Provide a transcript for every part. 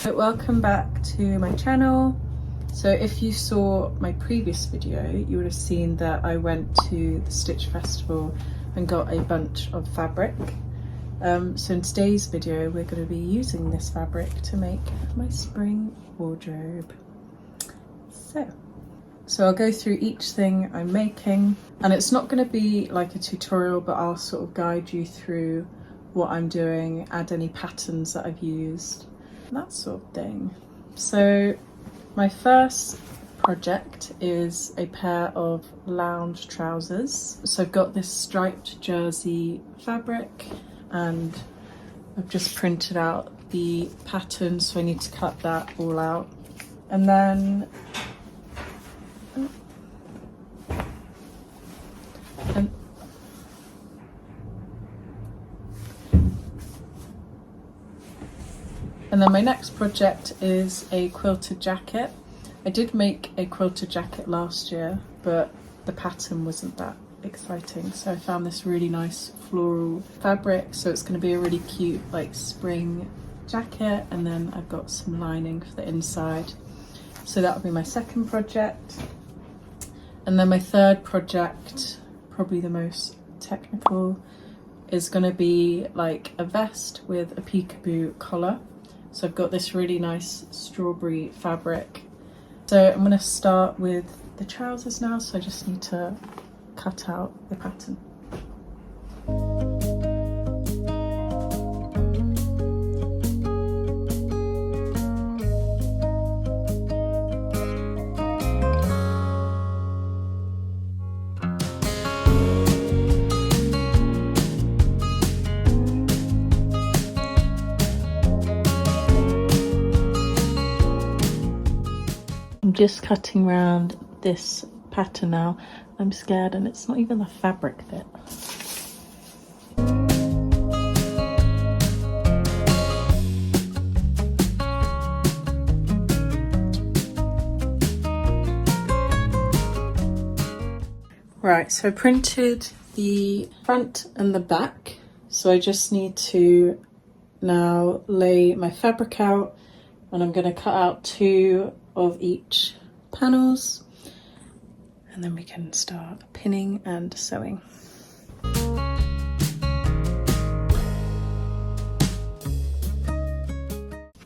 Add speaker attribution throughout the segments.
Speaker 1: Welcome back to my channel. So if you saw my previous video, you would have seen that I went to the Stitch Festival and got a bunch of fabric. So in today's video we're going to be using this fabric to make my spring wardrobe. So I'll go through each thing I'm making, and it's not going to be like a tutorial, but I'll sort of guide you through what I'm doing, add any patterns that I've used, that sort of thing. So my first project is a pair of lounge trousers. So I've got this striped jersey fabric and I've just printed out the pattern, so I need to cut that all out. And then my next project is a quilted jacket. I did make a quilted jacket last year, but the pattern wasn't that exciting. So I found this really nice floral fabric. So it's going to be a really cute like spring jacket. And then I've got some lining for the inside. So that will be my second project. And then my third project, probably the most technical, is going to be like a vest with a peekaboo collar. So I've got this really nice strawberry fabric. So I'm going to start with the trousers now, so I just need to cut out the pattern. I'm just cutting around this pattern now. I'm scared and it's not even the fabric bit. Right, so I printed the front and the back. So I just need to now lay my fabric out, and I'm going to cut out 2 of each panels, and then we can start pinning and sewing.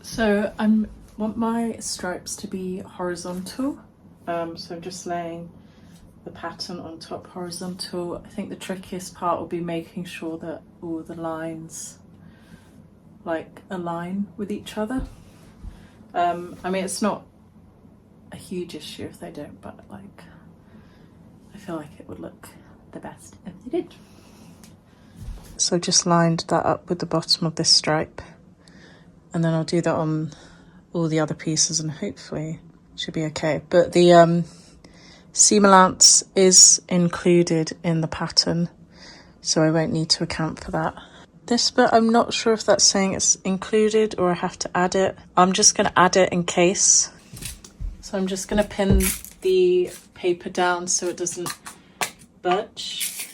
Speaker 1: So I want my stripes to be horizontal, so I'm just laying the pattern on top horizontal. I think the trickiest part will be making sure that all the lines like align with each other. I mean, it's not a huge issue if they don't, but like I feel like it would look the best if they did. So just lined that up with the bottom of this stripe, and then I'll do that on all the other pieces and hopefully it should be okay. But the seam allowance is included in the pattern, so I won't need to account for that. This bit, I'm not sure if that's saying it's included or I have to add it. I'm just going to add it in case. So I'm just going to pin the paper down so it doesn't budge.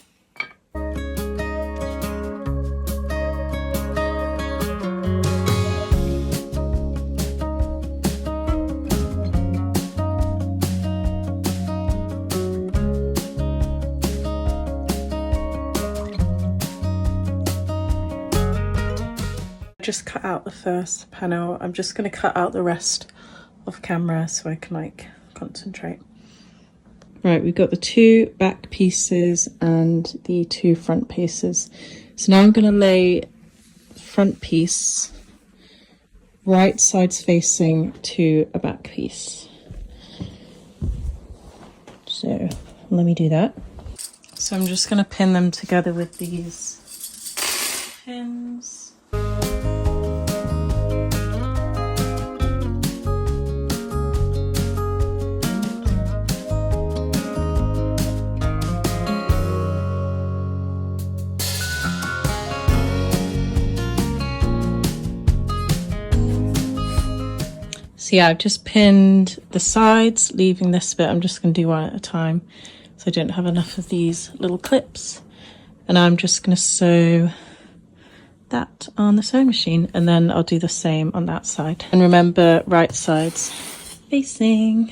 Speaker 1: Just cut out the first panel. I'm just going to cut out the rest off camera so I can like concentrate. Right, we've got the 2 back pieces and the 2 front pieces. So now I'm going to lay front piece right sides facing to a back piece. So let me do that. So I'm just going to pin them together with these pins. So yeah, I've just pinned the sides, leaving this bit. I'm just going to do one at a time so I don't have enough of these little clips. And I'm just going to sew that on the sewing machine, and then I'll do the same on that side. And remember, right sides facing.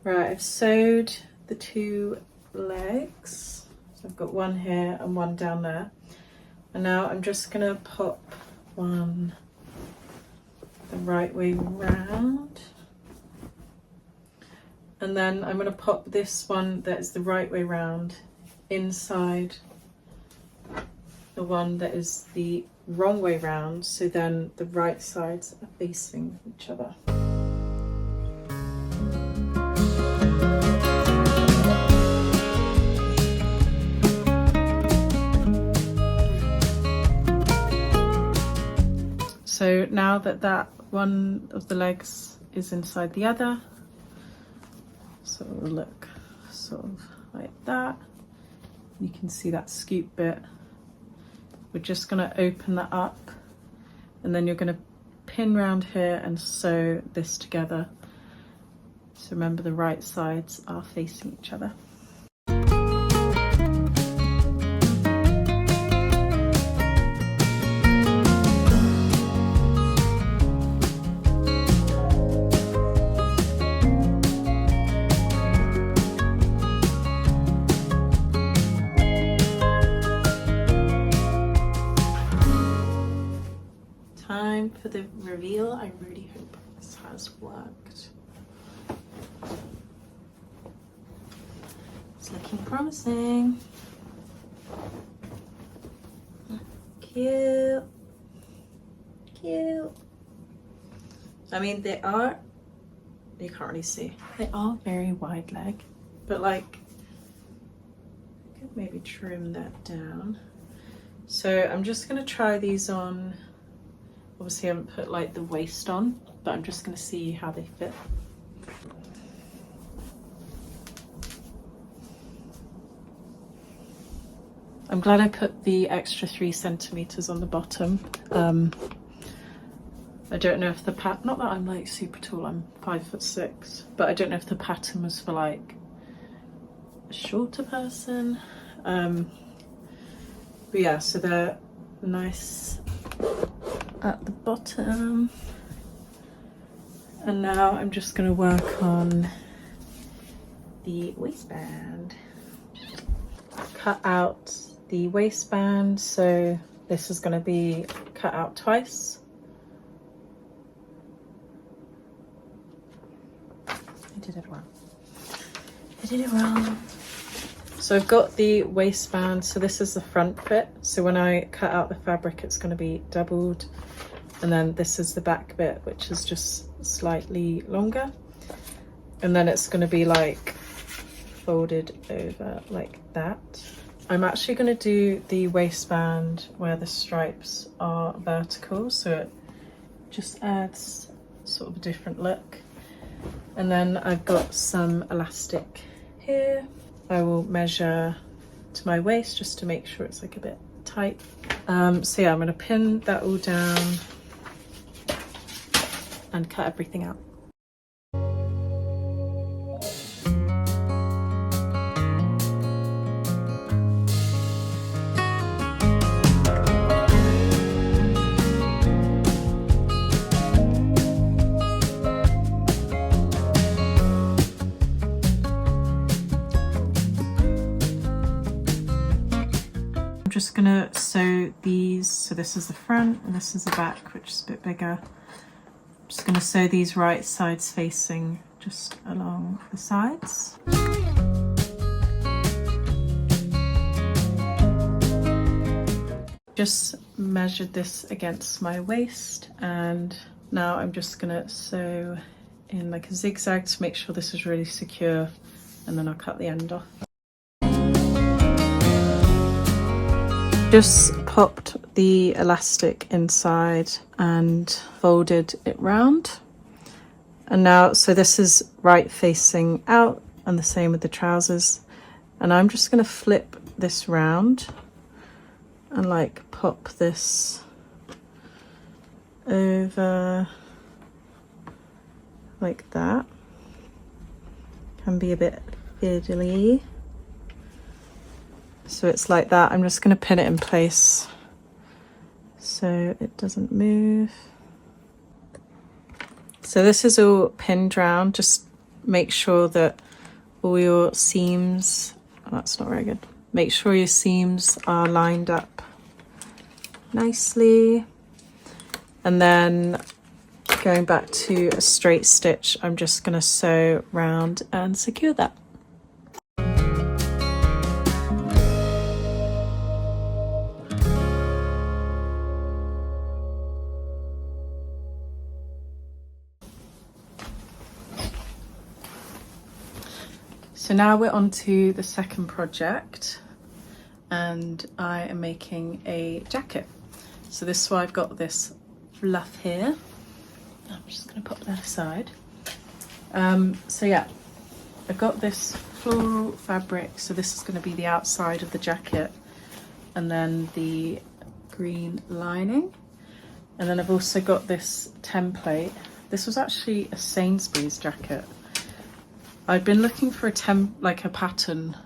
Speaker 1: Right, I've sewed the two legs. So I've got one here and one down there. And now I'm just gonna pop one the right way round. And then I'm gonna pop this one that is the right way round inside the one that is the wrong way round. So then the right sides are facing each other. So now that that one of the legs is inside the other, so it will look sort of like that. You can see that scoop bit. We're just going to open that up, and then you're going to pin round here and sew this together. So remember, the right sides are facing each other. Time for the reveal. I really hope this has worked. It's looking promising. Cute. Cute. I mean, they are, you can't really see, they are very wide leg, but like, I could maybe trim that down. So I'm just going to try these on. Obviously I haven't put like the waist on, but I'm just going to see how they fit. I'm glad I put the extra 3 centimeters on the bottom. I don't know if the not that I'm like super tall, I'm 5'6", but I don't know if the pattern was for like a shorter person. But yeah, so they're nice at the bottom. And now I'm just going to work on the waistband. Cut out the waistband, so this is going to be cut out twice. I did it wrong. I did it wrong. So I've got the waistband, so this is the front bit. So when I cut out the fabric, it's going to be doubled. And then this is the back bit, which is just slightly longer. And then it's going to be like folded over like that. I'm actually going to do the waistband where the stripes are vertical, so it just adds sort of a different look. And then I've got some elastic here. I will measure to my waist just to make sure it's like a bit tight. So yeah, I'm going to pin that all down and cut everything out. Just gonna sew these, so this is the front and this is the back, which is a bit bigger. I'm just gonna sew these right sides facing just along the sides. Just measured this against my waist, and now I'm just gonna sew in like a zigzag to make sure this is really secure, and then I'll cut the end off. Just popped the elastic inside and folded it round. And now, so this is right facing out, and the same with the trousers. And I'm just going to flip this round and like pop this over like that. Can be a bit fiddly. So it's like that. I'm just going to pin it in place so it doesn't move. So this is all pinned round. Just make sure that all your seams, oh, that's not very good. Make sure your seams are lined up nicely. And then going back to a straight stitch, I'm just going to sew round and secure that. So now we're on to the second project, and I am making a jacket. So this is why I've got this fluff here. I'm just going to pop that aside. So yeah, I've got this floral fabric. So this is going to be the outside of the jacket, and then the green lining. And then I've also got this template. This was actually a Sainsbury's jacket. I'd been looking for a pattern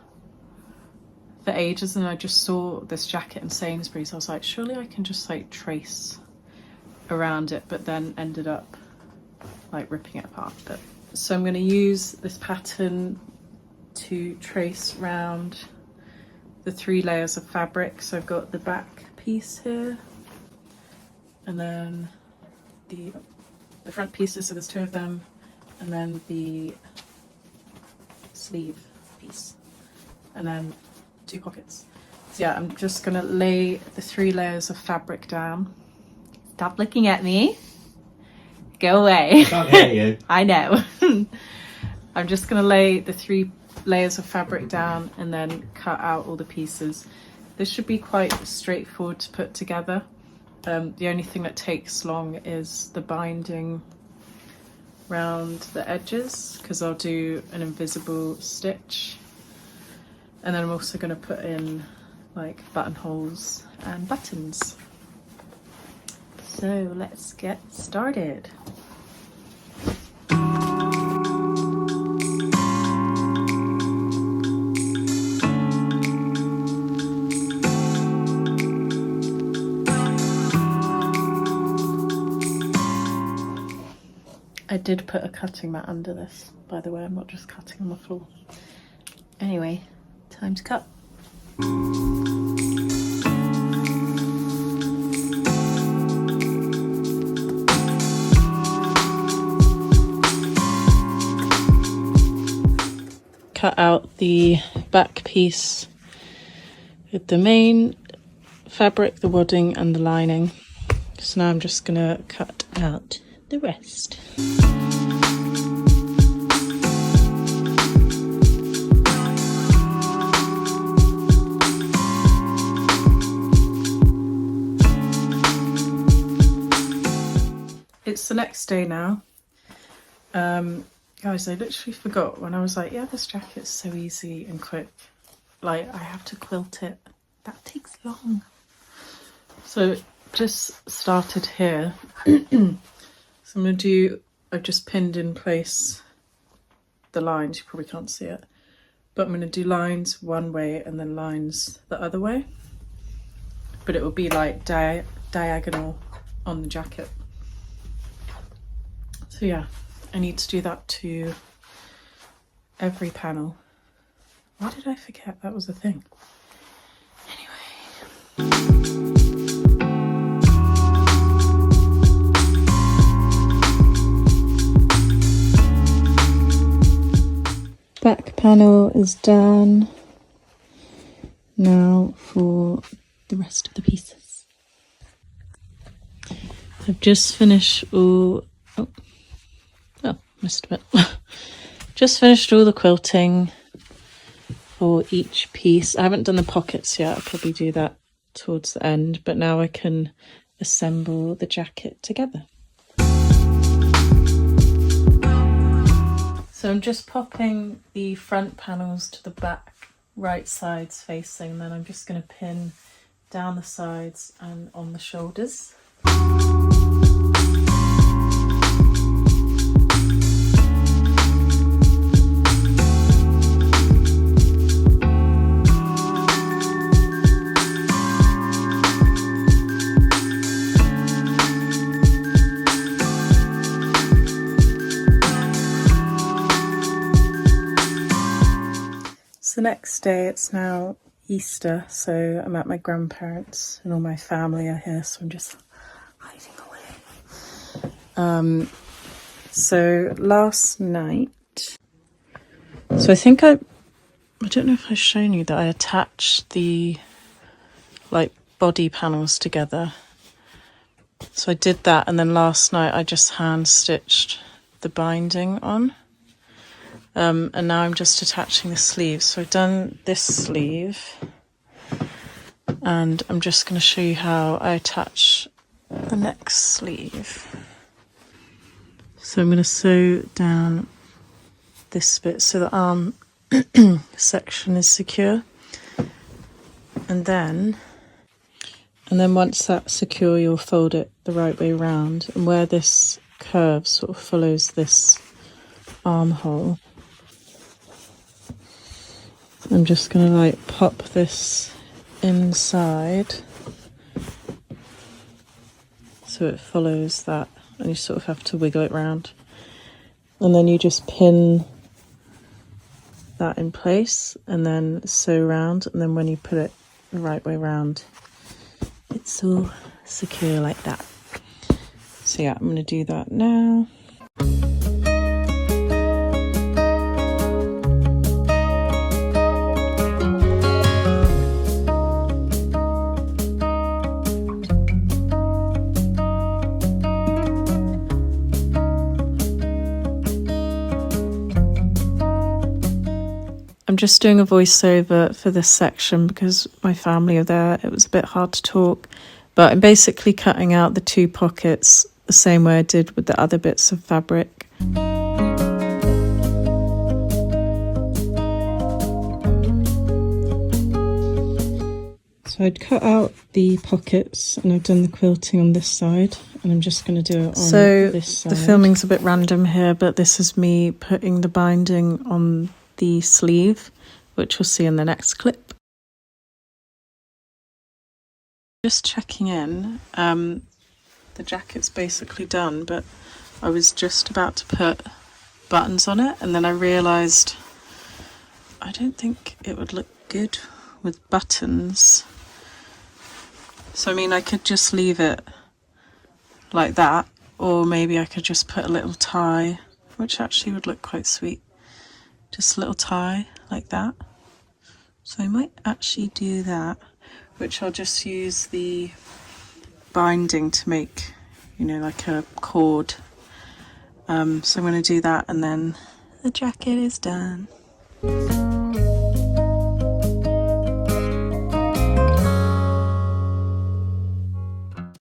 Speaker 1: for ages, and I just saw this jacket in Sainsbury's. I was like, surely I can just like trace around it, but then ended up like ripping it apart. But so I'm going to use this pattern to trace around the 3 layers of fabric. So I've got the back piece here, and then the front pieces, so there's 2 of them, and then the sleeve piece, and then 2 pockets. So yeah, I'm just gonna lay the 3 layers of fabric down. Stop looking at me. Go away.
Speaker 2: I can't hear you.
Speaker 1: I know. I'm just gonna lay the 3 layers of fabric down and then cut out all the pieces. This should be quite straightforward to put together. The only thing that takes long is the binding round the edges, because I'll do an invisible stitch, and then I'm also going to put in like buttonholes and buttons. So let's get started. I did put a cutting mat under this, by the way. I'm not just cutting on the floor. Anyway, time to cut. Cut out the back piece with the main fabric, the wadding and the lining. So now I'm just gonna cut out the rest. It's the next day now. Guys, I literally forgot when I was like, yeah, this jacket's so easy and quick. Like, I have to quilt it. That takes long. So just started here. So I'm going to do, I've just pinned in place the lines, you probably can't see it, but I'm going to do lines one way and then lines the other way, but it will be like diagonal on the jacket. So yeah, I need to do that to every panel. Why did I forget that was a thing? Anyway. Back panel is done. Now for the rest of the pieces. I've just finished all, missed a bit. Just finished all the quilting for each piece. I haven't done the pockets yet. I'll probably do that towards the end, but now I can assemble the jacket together. So I'm just popping the front panels to the back right sides facing, and then I'm just going to pin down the sides and on the shoulders. The next day, it's now Easter, so I'm at my grandparents and all my family are here, so I'm just hiding away. So last night, so I think I don't know if I've shown you that I attached the like body panels together. So I did that, and then last night I just hand stitched the binding on. And now I'm just attaching the sleeves. So I've done this sleeve, and I'm just going to show you how I attach the next sleeve. So I'm going to sew down this bit so the arm section is secure, and then once that's secure, you'll fold it the right way around, and where this curve sort of follows this armhole, I'm just going to like pop this inside so it follows that, and you sort of have to wiggle it round, and then you just pin that in place and then sew round, and then when you put it the right way round, it's all secure like that. So yeah, I'm going to do that now. I'm just doing a voiceover for this section because my family are there. It was a bit hard to talk, but I'm basically cutting out the 2 pockets the same way I did with the other bits of fabric. So I'd cut out the pockets and I've done the quilting on this side, and I'm just going to do it on this side. The filming's a bit random here, but this is me putting the binding on the sleeve, which we'll see in the next clip. Just checking in, the jacket's basically done, but I was just about to put buttons on it, and then I realised I don't think it would look good with buttons. So I mean, I could just leave it like that, or maybe I could just put a little tie, which actually would look quite sweet. Just a little tie like that. So I might actually do that, which I'll just use the binding to make, you know, like a cord. So I'm going to do that, and then the jacket is done.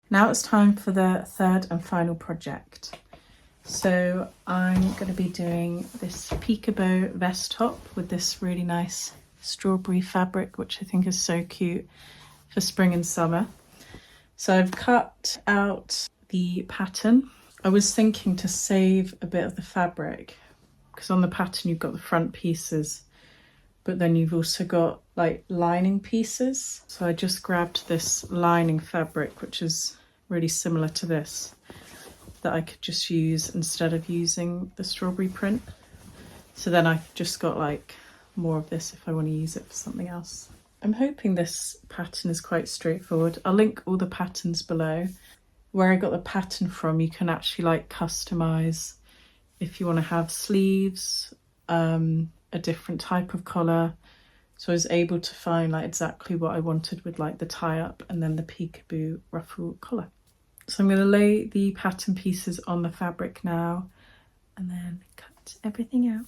Speaker 1: Now it's time for the third and final project. So I'm going to be doing this peekaboo vest top with this really nice strawberry fabric, which I think is so cute for spring and summer. So I've cut out the pattern. I was thinking to save a bit of the fabric, because on the pattern you've got the front pieces, but then you've also got like lining pieces. So I just grabbed this lining fabric, which is really similar to this, that I could just use instead of using the strawberry print. So then I've just got like more of this if I want to use it for something else. I'm hoping this pattern is quite straightforward. I'll link all the patterns below. Where I got the pattern from, you can actually like customize if you want to have sleeves, a different type of collar. So I was able to find like exactly what I wanted with like the tie up and then the peekaboo ruffle collar. So I'm going to lay the pattern pieces on the fabric now and then cut everything out.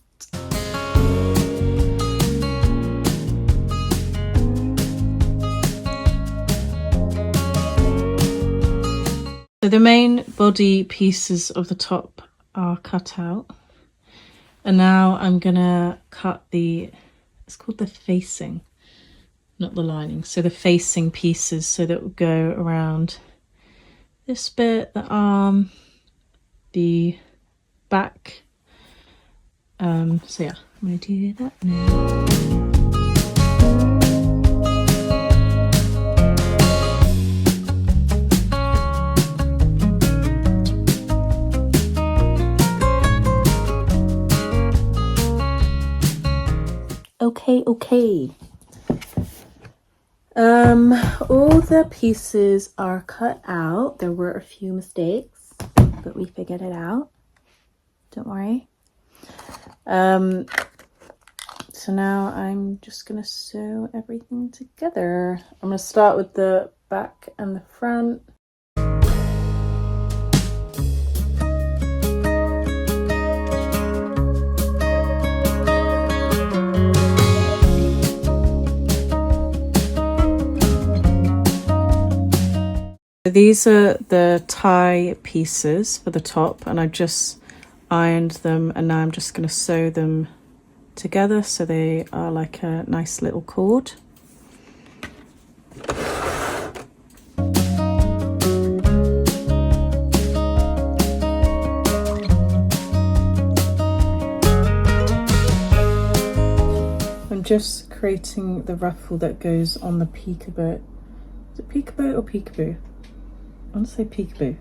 Speaker 1: So the main body pieces of the top are cut out, and now I'm going to cut the it's called the facing, not the lining. So the facing pieces, so that will go around this bit, the arm, the back. So yeah, I'm going to do that now. Okay. All the pieces are cut out. There were a few mistakes, but we figured it out. Don't worry. So now I'm just gonna sew everything together. I'm gonna start with the back and the front. These are the tie pieces for the top, and I just ironed them, and now I'm just going to sew them together so they are like a nice little cord. I'm just creating the ruffle that goes on the peekaboo. Is it peekaboo or peekaboo? I want to say peekaboo.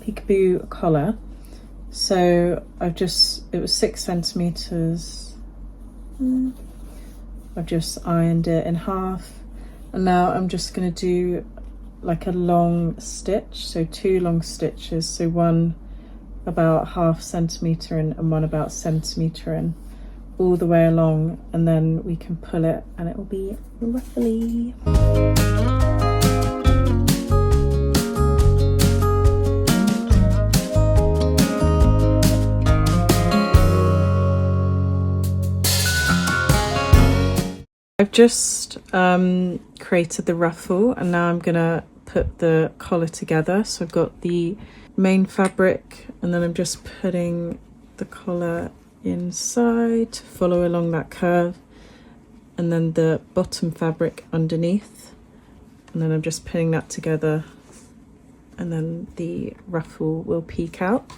Speaker 1: Peekaboo collar. So it was 6 centimeters. I've just ironed it in half, and now I'm just going to do like a long stitch, so 2 long stitches, so one about ½ centimeter in and one about centimeter in, all the way along, and then we can pull it and it will be ruffly. I've just created the ruffle, and now I'm gonna put the collar together. So I've got the main fabric, and then I'm just putting the collar inside to follow along that curve, and then the bottom fabric underneath, and then I'm just putting that together, and then the ruffle will peek out.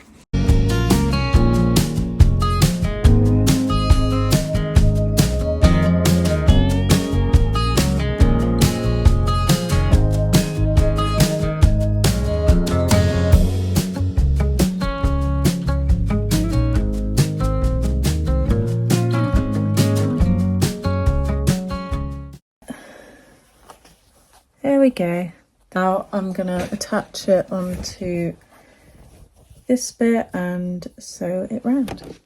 Speaker 1: There we go. Now I'm gonna attach it onto this bit and sew it round.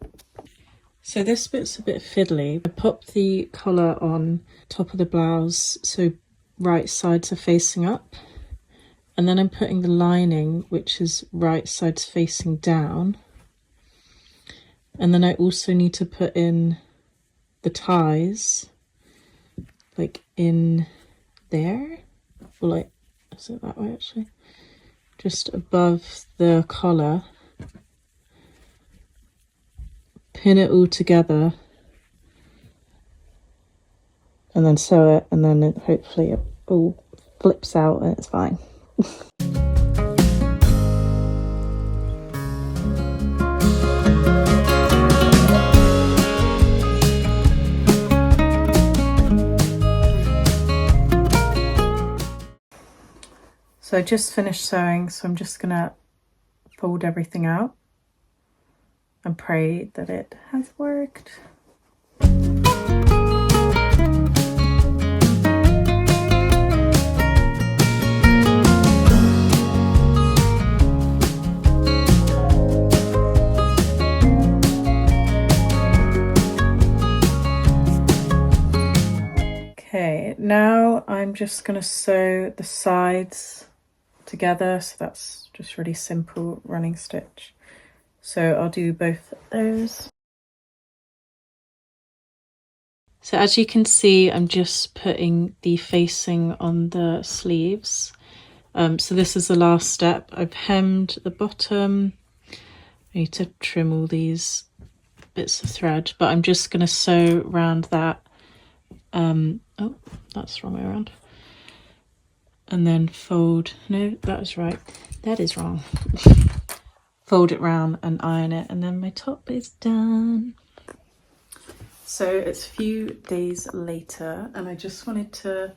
Speaker 1: So this bit's a bit fiddly. I popped the collar on top of the blouse, so right sides are facing up, and then I'm putting the lining, which is right sides facing down, and then I also need to put in the ties, like in there. Or like, is it that way actually? Just above the collar. Pin it all together. And then sew it, and then hopefully it all flips out and it's fine. So I just finished sewing, so I'm just gonna fold everything out and pray that it has worked. Okay, now I'm just gonna sew the sides together, so that's just really simple running stitch. So I'll do both of those. So as you can see, I'm just putting the facing on the sleeves. So this is the last step. I've hemmed the bottom. I need to trim all these bits of thread, but I'm just going to sew around that. Oh, that's the wrong way around. And then fold, no, that is right. That is wrong. Fold it round and iron it, and then my top is done. So it's a few days later, and I just wanted to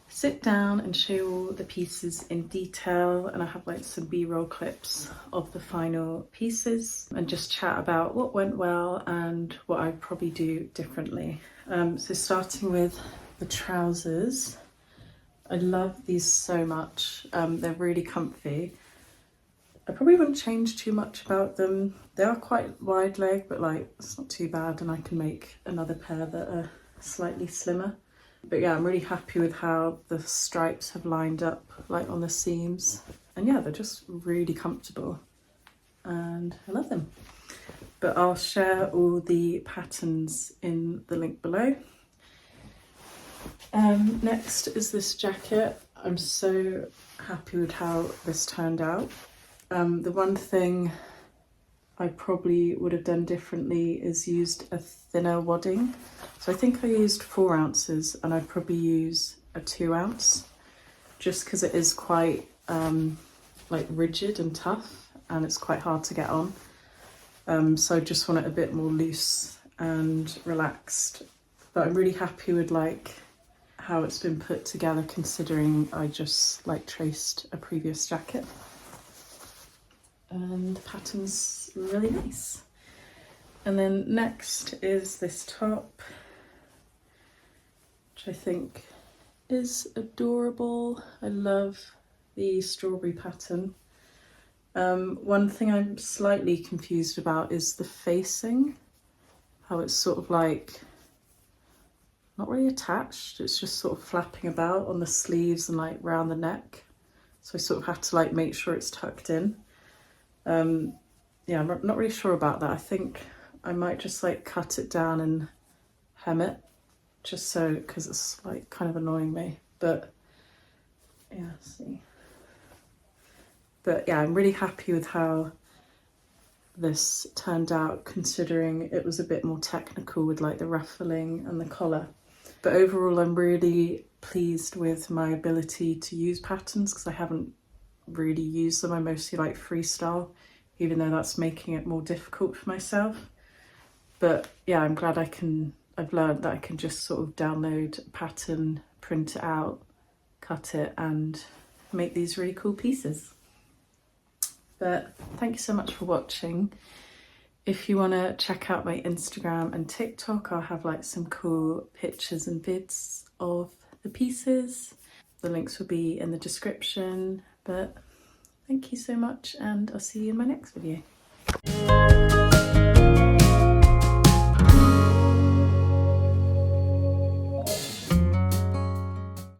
Speaker 1: sit down and show you all the pieces in detail, and I have like some B-roll clips of the final pieces and just chat about what went well and what I'd probably do differently. So starting with the trousers, I love these so much. They're really comfy. I probably wouldn't change too much about them. They are quite wide leg, but like it's not too bad, and I can make another pair that are slightly slimmer. But yeah, I'm really happy with how the stripes have lined up like on the seams. And yeah, they're just really comfortable and I love them. But I'll share all the patterns in the link below. Next is this jacket. I'm so happy with how this turned out. The one thing I probably would have done differently is used a thinner wadding. So I think I used 4 ounces, and I'd probably use a 2 ounce, just because it is quite like rigid and tough, and it's quite hard to get on. So I just want it a bit more loose and relaxed. But I'm really happy with like how it's been put together, considering I just like traced a previous jacket. And the pattern's really nice. And then next is this top, which I think is adorable. I love the strawberry pattern. One thing I'm slightly confused about is the facing, how it's sort of like not really attached, it's just sort of flapping about on the sleeves and like round the neck. So I sort of have to like make sure it's tucked in. Yeah, I'm not really sure about that. I think I might just like cut it down and hem it, just so, because it's like kind of annoying me. But yeah, see. But yeah, I'm really happy with how this turned out, considering it was a bit more technical with like the ruffling and the collar. But overall, I'm really pleased with my ability to use patterns, because I haven't really used them. I mostly like freestyle, even though that's making it more difficult for myself. But yeah, I'm glad I've learned that I can just sort of download a pattern, print it out, cut it, and make these really cool pieces. But thank you so much for watching. If you want to check out my Instagram and TikTok, I'll have like some cool pictures and vids of the pieces. The links will be in the description. But thank you so much, and I'll see you in my next video.